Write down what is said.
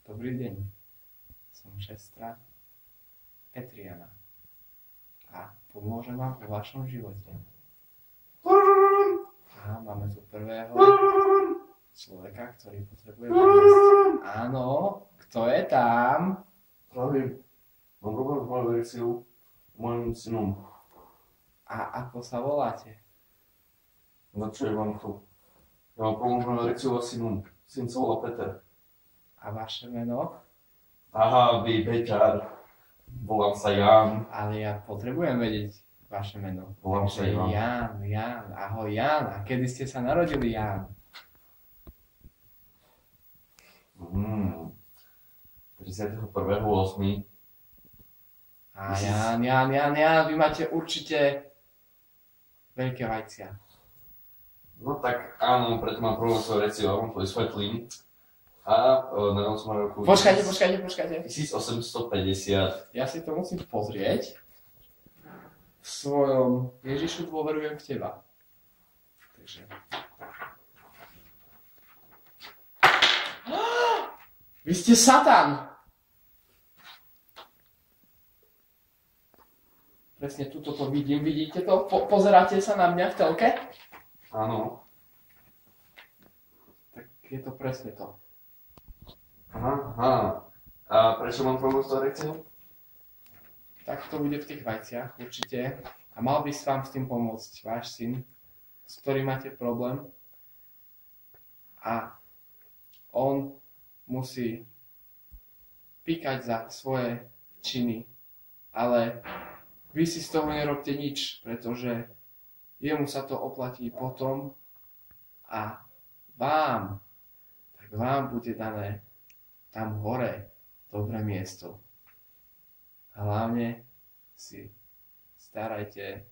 Dobrý deň. Som sestra Petriana. A pomôžem vám vo vašom živote. A máme tu prvého človeka, ktorý potrebuje pomôcť. Áno, kto je tam? Zdravím. Mám problém s mojou erekciou, mojim synom. A ako sa voláte? Na čo je vám tu? Ja mám problém s mojou erekciou a synom. Syn sa volá Peter. A vaše meno? Aha, vy, Peťar. Volám sa Jan. Ale ja potrebujem vedieť vaše meno. Volám sa Jan. Jan. Ahoj Jan. A kedy ste sa narodili, Jan? 31.8. A Jan, vy máte určite veľké vajcia. No tak áno, preto mám problém s erekciou, ja vám to vysvetlím. A na som roku... Počkajte. 1850. Ja si to musím pozrieť. V svojom Ježišu dôverujem v teba. Takže... Vy ste Satan! Presne tuto to vidím, vidíte to? Pozeráte sa na mňa v telke? Áno. Tak je to presne to. Aha. A prečo mám problém s erekciou? Tak to bude v tých vajciach, určite. A mal by sa vám s tým pomôcť váš syn, s ktorým máte problém. A on musí píkať za svoje činy. Ale vy si z toho nerobte nič, pretože jemu sa to oplatí potom a vám bude dané tam hore dobré miesto. A hlavne si starajte